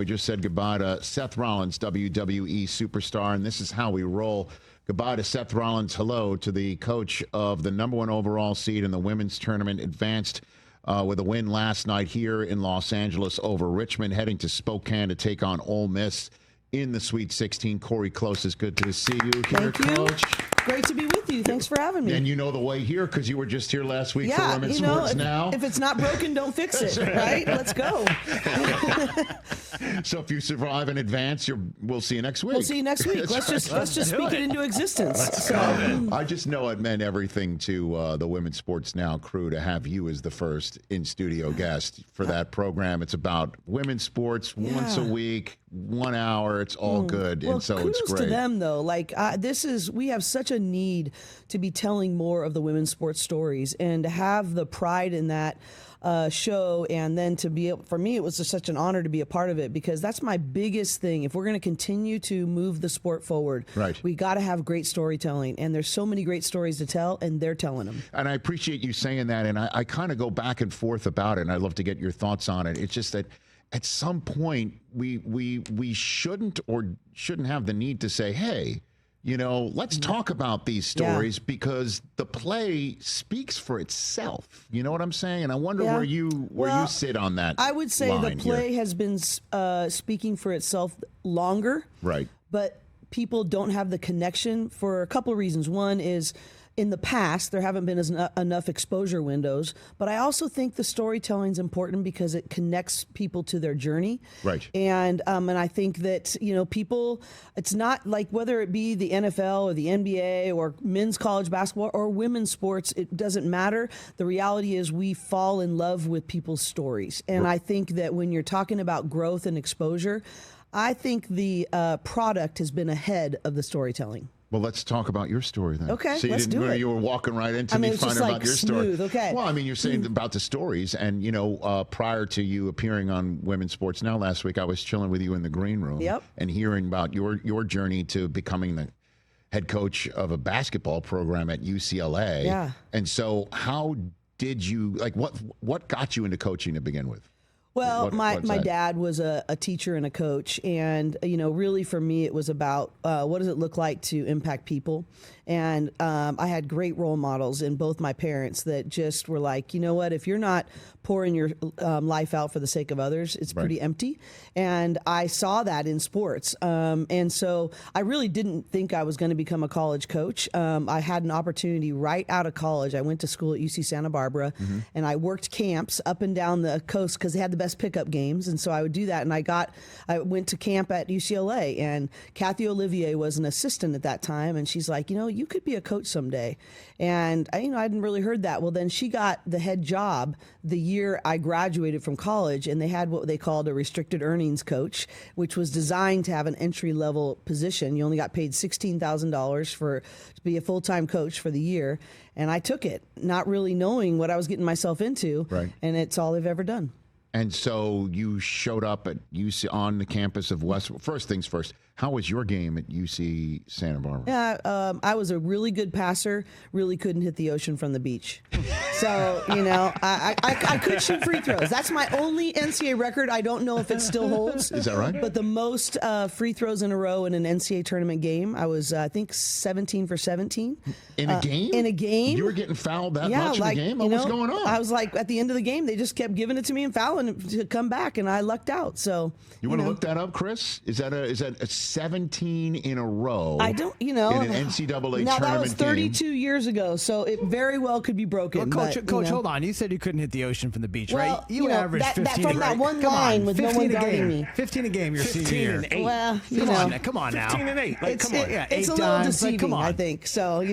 We just said goodbye to Seth Rollins, WWE superstar, and this is how we roll. Goodbye to Seth Rollins. Hello to the coach of the number 1 overall seed in the women's tournament, advanced with a win last night here in Los Angeles over Richmond, heading to Spokane to take on Ole Miss in the Sweet 16. Cori Close, is good to see you here, Thank you. Coach. Great to be with you. Thanks for having me. And you know the way here because you were just here last week for Women's Sports Now. If it's not broken, don't fix it, right? Let's go. So if you survive in advance, we'll see you next week. We'll see you next week. Let's just speak it into existence. I just know it meant everything to the Women's Sports Now crew to have you as the first in-studio guest for that program. It's about women's sports once a week, 1 hour. It's all good, Well, and so kudos it's great. to them, though. Like we have such a need to be telling more of the women's sports stories, and to have the pride in that show, and then to be able, for me, it was just such an honor to be a part of it, because that's my biggest thing. If we're going to continue to move the sport forward, we got to have great storytelling, and there's so many great stories to tell, and they're telling them. And I appreciate you saying that, and I kind of go back and forth about it, and I'd love to get your thoughts on it. It's just that at some point we shouldn't have the need to say, hey, let's talk about these stories because the play speaks for itself. You know what I'm saying? And I wonder where you sit on that. I would say the play has been speaking for itself longer. Right. But people don't have the connection for a couple of reasons. One is, in the past, there haven't been enough exposure windows, but I also think the storytelling is important because it connects people to their journey. Right. And I think that, people, it's not like whether it be the NFL or the NBA or men's college basketball or women's sports, it doesn't matter. The reality is we fall in love with people's stories. And I think that when you're talking about growth and exposure, I think the product has been ahead of the storytelling. Well, let's talk about your story then. Okay, so let's do it. You were walking right into me finding about your smooth. story. Okay. Well, I mean, you're saying about the stories, and prior to you appearing on Women's Sports Now last week, I was chilling with you in the green room and hearing about your journey to becoming the head coach of a basketball program at UCLA. Yeah. And so, how did you what got you into coaching to begin with? Well, my dad was a teacher and a coach, and really for me it was about what does it look like to impact people, and I had great role models in both my parents that just were like, you know what, if you're not pouring your life out for the sake of others, it's pretty empty, and I saw that in sports, and so I really didn't think I was going to become a college coach. I had an opportunity right out of college. I went to school at UC Santa Barbara, and I worked camps up and down the coast because they had the best pickup games, and so I would do that. And I went to camp at UCLA, and Kathy Olivier was an assistant at that time, and she's like, you could be a coach someday. And I hadn't really heard that. Well, then she got the head job the year I graduated from college, and they had what they called a restricted earnings coach, which was designed to have an entry level position. You only got paid $16,000 to be a full-time coach for the year, and I took it, not really knowing what I was getting myself into, and it's all I've ever done. And so you showed up at UC on the campus of Westwood. First things first, how was your game at UC Santa Barbara? Yeah, I was a really good passer, really couldn't hit the ocean from the beach. So, I could shoot free throws. That's my only NCAA record. I don't know if it still holds. Is that right? But the most free throws in a row in an NCAA tournament game, I was, I think, 17 for 17. In a game? In a game. You were getting fouled that much in the game? What was going on? I was like, at the end of the game, they just kept giving it to me and fouling to come back, and I lucked out. So you want to look that up, Chris? Is that a 17 in a row? I don't, in an NCAA tournament now that was 32 game. years ago, so it very well could be broken. Well, Coach, hold on. You said you couldn't hit the ocean from the beach, right? You averaged 15 from that one line with no one guarding me. 15 a game your senior year. 15 and 8. Well, come on now. 15 and 8. It's come on. It's a little deceiving, I think. So,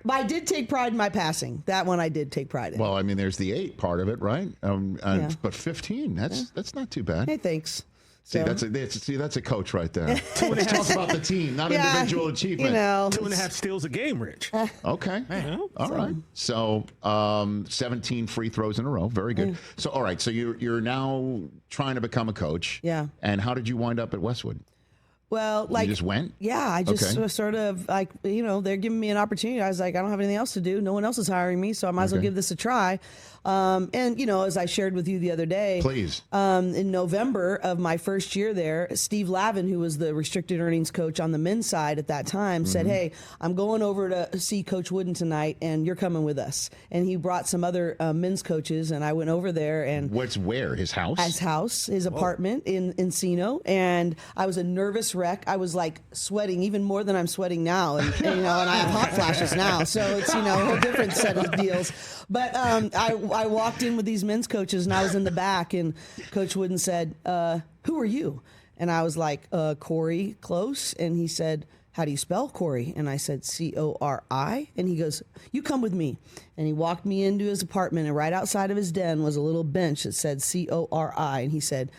But I did take pride in my passing. That one I did take pride in. Well, I mean, there's the 8 part of it, right? But 15, that's not too bad. Hey, thanks. See, that's a coach right there. Talk about the team, not individual achievement. 2.5 steals a game, Rich. Okay. All right. So 17 free throws in a row. Very good. So, all right. So you're now trying to become a coach. Yeah. And how did you wind up at Westwood? Well, like, you just went? Yeah, I just Okay. sort of like, they're giving me an opportunity. I was like, I don't have anything else to do. No one else is hiring me, so I might as well give this a try. And, as I shared with you the other day, Please. in November of my first year there, Steve Lavin, who was the restricted earnings coach on the men's side at that time, said, hey, I'm going over to see Coach Wooden tonight, and you're coming with us. And he brought some other men's coaches, and I went over there. And Where? His house? his apartment in Encino. And I was a nervous wreck. I was like sweating even more than I'm sweating now. And I have hot flashes now. So it's, a whole different set of deals. But I walked in with these men's coaches, and I was in the back, and Coach Wooden said, who are you? And I was like, Cori, close. And he said, how do you spell Cori? And I said, Cori. And he goes, you come with me. And he walked me into his apartment, and right outside of his den was a little bench that said Cori. And he said,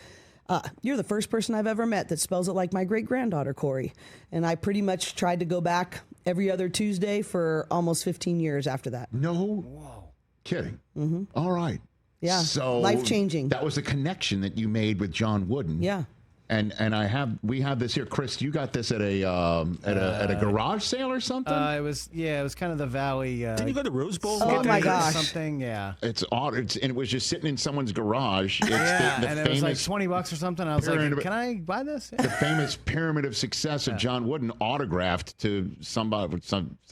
you're the first person I've ever met that spells it like my great-granddaughter, Cori. And I pretty much tried to go back every other Tuesday for almost 15 years after that. No kidding. Mm-hmm. All right. Yeah. So life-changing. That was a connection that you made with John Wooden. Yeah. And we have this here, Chris. You got this at a garage sale or something? It was kind of the Valley. Didn't you go to Rose Bowl? Oh my gosh. Something, yeah. It's odd. And it was just sitting in someone's garage. It's the and it was like famous $20 or something. I was like, pyramid- can I buy this? the famous pyramid of success of John Wooden autographed to somebody.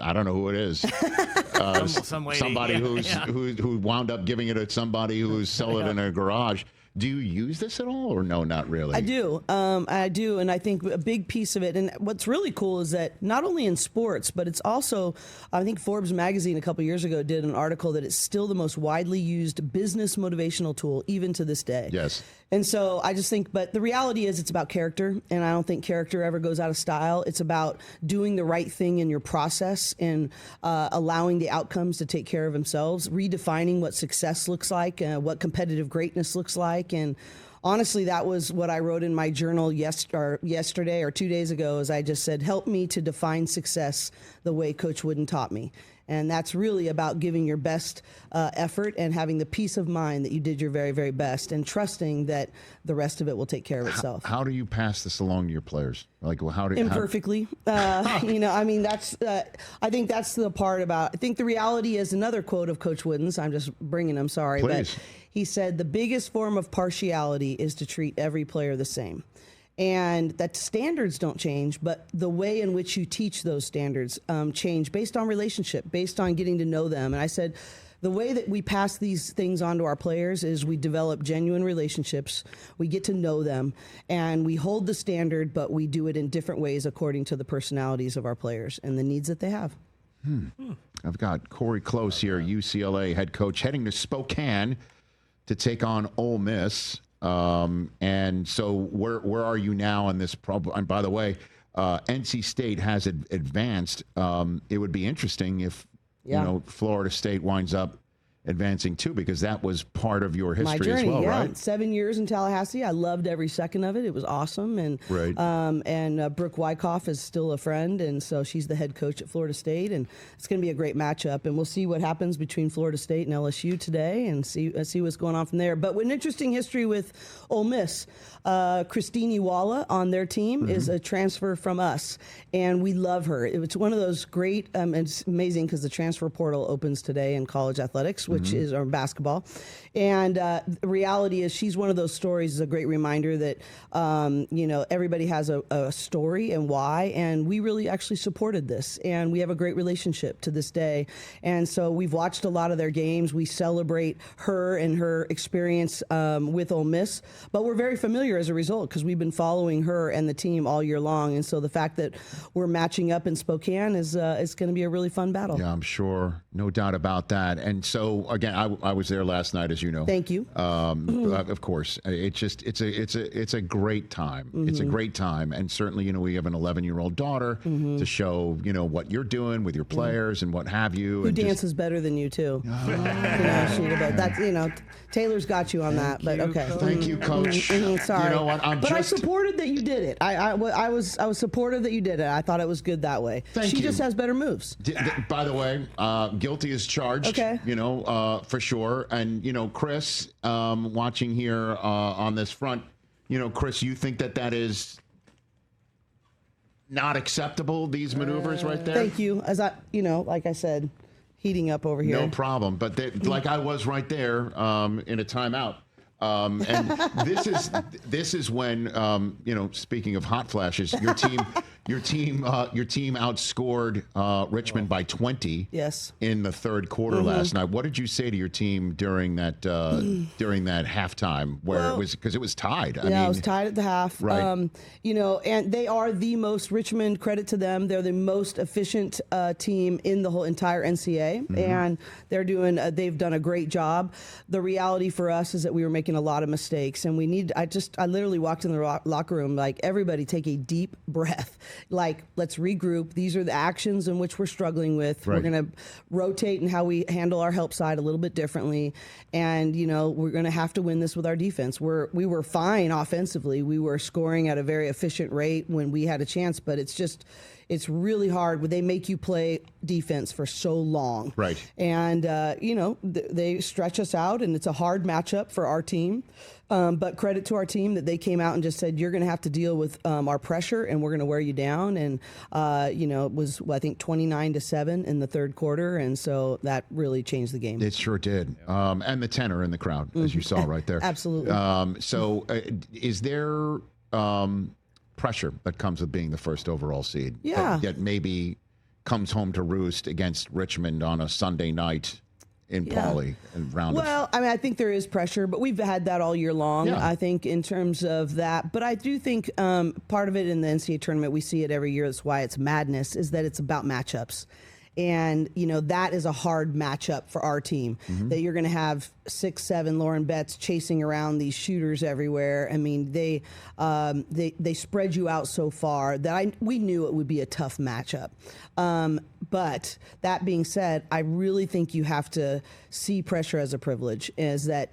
I don't know who it is. Some lady. Somebody Yeah. who wound up giving it to somebody who was selling it in a garage. Do you use this at all, or no, not really? I do. And I think a big piece of it, and what's really cool is that not only in sports, but it's also, I think Forbes magazine a couple years ago did an article that it's still the most widely used business motivational tool, even to this day. Yes. And so I just think, but the reality is it's about character, and I don't think character ever goes out of style. It's about doing the right thing in your process and allowing the outcomes to take care of themselves, redefining what success looks like, what competitive greatness looks like. And honestly, that was what I wrote in my journal yesterday or 2 days ago, is I just said, help me to define success the way Coach Wooden taught me. And that's really about giving your best effort and having the peace of mind that you did your very, very best, and trusting that the rest of it will take care of itself. How do you pass this along to your players? Like, well, Imperfectly. I mean, that's, I think that's the part about, I think the reality is another quote of Coach Wooden's. I'm just bringing him, sorry. Please. But he said, the biggest form of partiality is to treat every player the same. And that standards don't change, but the way in which you teach those standards change based on relationship, based on getting to know them. And I said, the way that we pass these things on to our players is we develop genuine relationships, we get to know them, and we hold the standard, but we do it in different ways according to the personalities of our players and the needs that they have. I've got Cori Close here, UCLA head coach, heading to Spokane to take on Ole Miss. And so where are you now on this problem? And by the way, NC State has advanced. It would be interesting if, Florida State winds up advancing too, because that was part of your history My journey, as well, yeah. right? 7 years in Tallahassee. I loved every second of it. It was awesome. And Right. Brooke Wyckoff is still a friend, and so she's the head coach at Florida State, and it's going to be a great matchup. And we'll see what happens between Florida State and LSU today, and see what's going on from there. But an interesting history with Ole Miss. Christine Iwala on their team is a transfer from us, and we love her. It's one of those great, and it's amazing because the transfer portal opens today in college athletics, which is our basketball. And the reality is she's one of those stories, is a great reminder that, everybody has a story and why, and we really actually supported this, and we have a great relationship to this day. And so we've watched a lot of their games. We celebrate her and her experience with Ole Miss, but we're very familiar as a result because we've been following her and the team all year long. And so the fact that we're matching up in Spokane is going to be a really fun battle. Yeah, I'm sure. No doubt about that. And so, again, I was there last night, as you know. Thank you. Of course. It's a great time. It's a great time. And certainly, we have an 11-year-old daughter to show, what you're doing with your players and what have you. Who dances better than you, too. That's, Taylor's got you on that, but okay. Thank you, Coach. Sorry. You know what? I supported that you did it. I was supportive that you did it. I thought it was good that way. Thank she you. just has better moves. By the way, guilty as charged. Okay. For sure. And Chris, watching here on this front, Chris, you think that is not acceptable, these maneuvers right there? Thank you. As I, like I said, heating up over here. No problem. But like I was right there in a timeout. And this is when speaking of hot flashes, your team outscored Richmond by 20. Yes. In the third quarter last night. What did you say to your team during that halftime where it was, because it was tied? I mean, it was tied at the half. Right. And they are the most, Richmond, credit to them, they're the most efficient team in the whole entire NCAA, and they've done a great job. The reality for us is that we were making a lot of mistakes, and I literally walked in the locker room like, everybody take a deep breath, like, let's regroup. These are the actions in which we're struggling with. Right. We're going to rotate in how we handle our help side a little bit differently, and we're going to have to win this with our defense. We were fine offensively. We were scoring at a very efficient rate when we had a chance, but it's really hard when they make you play defense for so long. Right. And, they stretch us out, and it's a hard matchup for our team. But credit to our team that they came out and just said, you're going to have to deal with our pressure, and we're going to wear you down. And, it was, I think, 29-7 in the third quarter. And so that really changed the game. It sure did. And the tenor in the crowd, as you saw right there. Absolutely. So is there pressure that comes with being the first overall seed? Yeah. That maybe comes home to roost against Richmond on a Sunday night in Pauley and round. Well, I think there is pressure, but we've had that all year long. Yeah. I think in terms of that, but I do think part of it in the NCAA tournament, we see it every year. That's why it's madness, is that it's about matchups. And, that is a hard matchup for our team, that you're going to have 6'7" Lauren Betts chasing around these shooters everywhere. I mean, they spread you out so far that we knew it would be a tough matchup. But that being said, I really think you have to see pressure as a privilege, is that,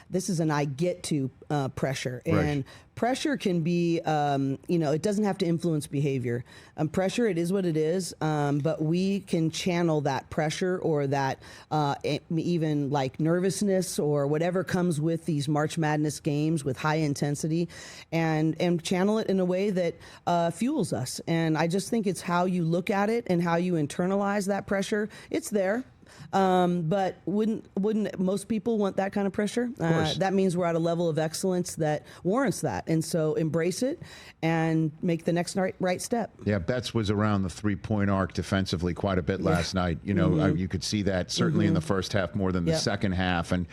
this is an I get to pressure. And pressure can be, it doesn't have to influence behavior. Pressure, it is what it is, but we can channel that pressure or that even like nervousness or whatever comes with these March Madness games with high intensity, and channel it in a way that fuels us. And I just think it's how you look at it and how you internalize that pressure. It's there. But wouldn't most people want that kind of pressure? That means we're at a level of excellence that warrants that. And so embrace it and make the next right step. Yeah, Betts was around the three-point arc defensively quite a bit last night. You could see that certainly in the first half more than the second half. And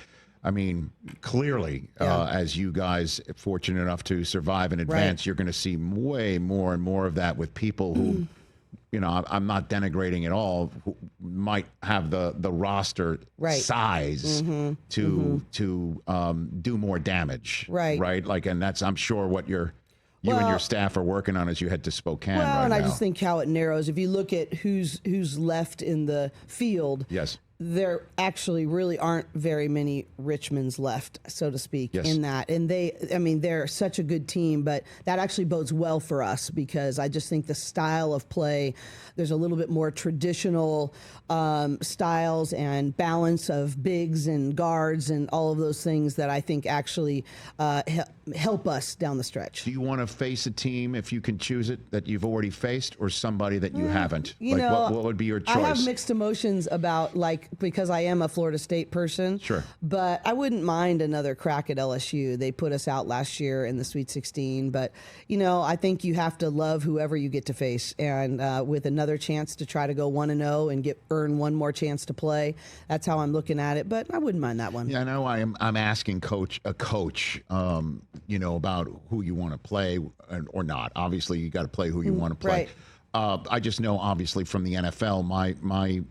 I mean, clearly, as you guys are fortunate enough to survive and advance, you're going to see way more and more of that with people who I'm not denigrating at all, who might have the roster size to do more damage. Right. Like, and that's, I'm sure, what you and your staff are working on as you head to Spokane right now. And I just think how it narrows. If you look at who's left in the field. Yes. There actually really aren't very many Richmonds left, so to speak, in that. And they're such a good team, but that actually bodes well for us, because I just think the style of play, there's a little bit more traditional styles and balance of bigs and guards and all of those things that I think actually help us down the stretch. Do you want to face a team, if you can choose it, that you've already faced, or somebody that you haven't? What would be your choice? I have mixed emotions about, because I am a Florida State person. Sure. But I wouldn't mind another crack at LSU. They put us out last year in the Sweet 16. But, I think you have to love whoever you get to face. And with another chance to try to go 1-0 and earn one more chance to play, that's how I'm looking at it. But I wouldn't mind that one. Yeah, I know I'm asking a coach, about who you want to play or not. Obviously, you got to play who you want to play. Right. I just know, obviously, from the NFL, my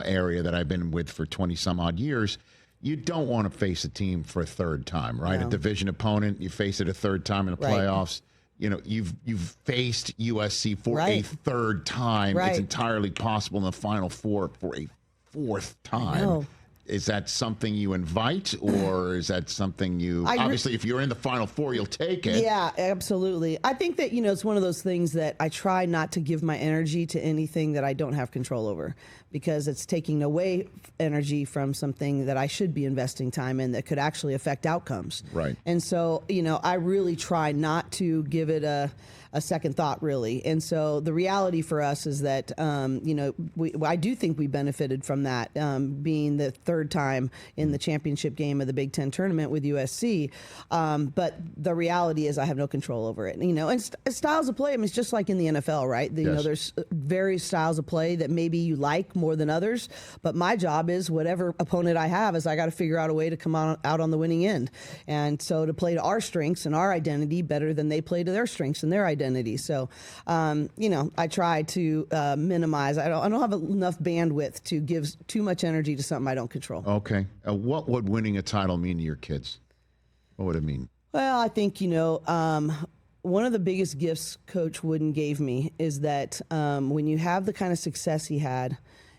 area that I've been with for 20-some-odd years, you don't want to face a team for a third time, right? No. A division opponent, you face it a third time in the playoffs. You've faced USC for a third time. It's entirely possible in the Final Four for a fourth time. is that something you invite, or is that something you obviously if you're in the Final Four, you'll take it? Yeah, absolutely. I think that, it's one of those things that I try not to give my energy to anything that I don't have control over, because it's taking away energy from something that I should be investing time in that could actually affect outcomes. Right. And so, I really try not to give it a second thought, really. And so the reality for us is that, I do think we benefited from that, being the third time in the championship game of the Big Ten tournament with USC. But the reality is I have no control over it. And styles of play, it's just like in the NFL, right? Yes. There's various styles of play that maybe you like more than others. But my job is whatever opponent I have is I got to figure out a way to come out on the winning end. And so to play to our strengths and our identity better than they play to their strengths and their identity. So, I try to minimize. I don't have enough bandwidth to give too much energy to something I don't control. Okay. What would winning a title mean to your kids? What would it mean? Well, I think, one of the biggest gifts Coach Wooden gave me is that when you have the kind of success he had,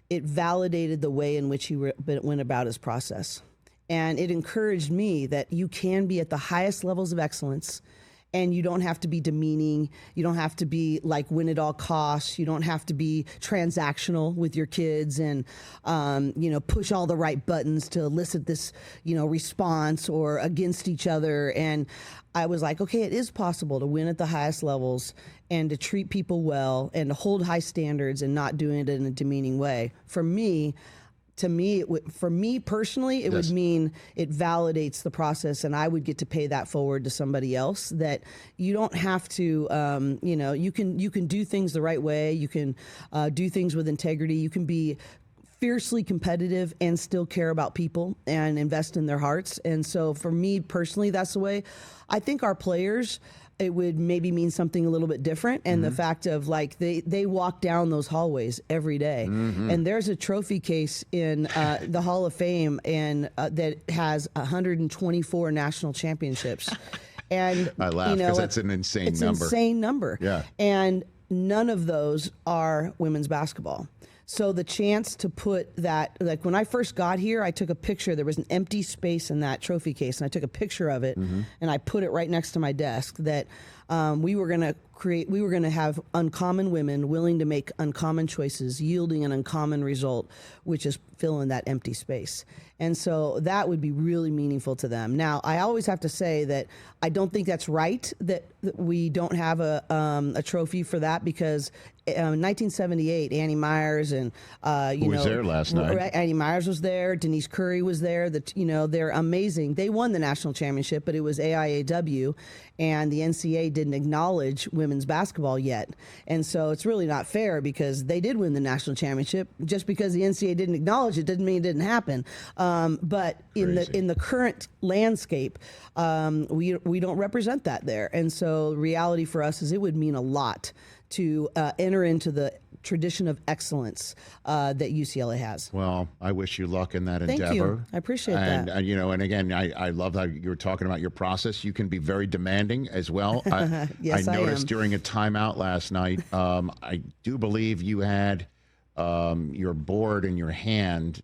it validated the way in which he went about his process. And it encouraged me that you can be at the highest levels of excellence, and you don't have to be demeaning. You don't have to be like win at all costs. You don't have to be transactional with your kids and, push all the right buttons to elicit this, response or against each other. And I was like, okay, it is possible to win at the highest levels and to treat people well and to hold high standards and not doing it in a demeaning way. For me, personally, it would mean it validates the process, and I would get to pay that forward to somebody else. That you don't have to, you can do things the right way. You can do things with integrity. You can be fiercely competitive and still care about people and invest in their hearts. And so, for me personally, that's the way. I think our players, it would maybe mean something a little bit different. And the fact of like they walk down those hallways every day. And there's a trophy case in the Hall of Fame and that has 124 national championships. And I laugh because that's an insane number. It's an insane number. Yeah. And none of those are women's basketball. So the chance to put that, like when I first got here, I took a picture. There was an empty space in that trophy case, and I took a picture of it, and I put it right next to my desk. That we were going to have uncommon women willing to make uncommon choices, yielding an uncommon result, which is filling that empty space. And so that would be really meaningful to them. Now, I always have to say that I don't think that's right that we don't have a trophy for that, because in 1978, Annie Myers and who was there last night? Annie Myers was there. Denise Curry was there. They're amazing. They won the national championship, but it was AIAW, and the NCAA didn't acknowledge women's basketball yet. And so it's really not fair, because they did win the national championship. Just because the NCAA didn't acknowledge it didn't mean it didn't happen. But in the current landscape, we don't represent that there. And so the reality for us is it would mean a lot to enter into the tradition of excellence that UCLA has. Well, I wish you luck in that endeavor. Thank you. I appreciate that. And, and again, I love how you were talking about your process. You can be very demanding as well. Yes, I I noticed am. during a timeout last night, I do believe you had your board in your hand,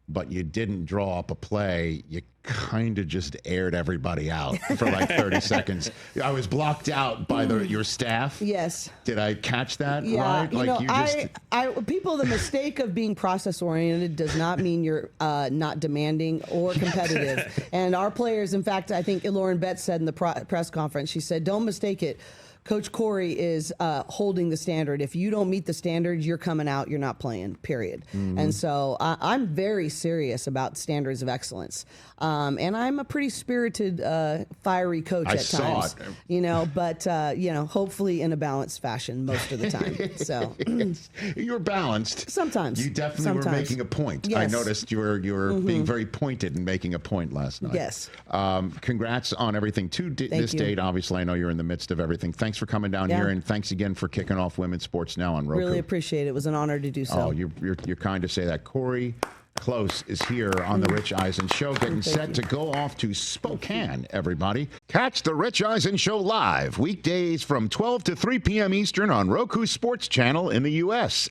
but you didn't draw up a play. You kind of just aired everybody out for like 30 seconds. I was blocked out by your staff. Yes. Did I catch that Yeah, right? The mistake of being process oriented does not mean you're not demanding or competitive. And our players, in fact, I think Lauren Betts said in the press conference, she said, don't mistake it. Coach Cori is holding the standard. If you don't meet the standards, you're coming out, you're not playing, period. And so I'm very serious about standards of excellence. And I'm a pretty spirited, fiery coach at times. But hopefully in a balanced fashion most of the time. So you're balanced. Sometimes. You definitely were making a point. Yes. I noticed you were being very pointed and making a point last night. Yes. Congrats on everything to this date. Obviously, I know you're in the midst of everything. Thanks for coming down here, and thanks again for kicking off Women's Sports Now on Roku. Really appreciate it. It was an honor to do so. Oh, you're kind to say that. Cori Close is here on the Rich Eisen Show, getting set to go off to Spokane, everybody. Catch the Rich Eisen Show live weekdays from 12 to 3 p.m. Eastern on Roku Sports Channel in the U.S.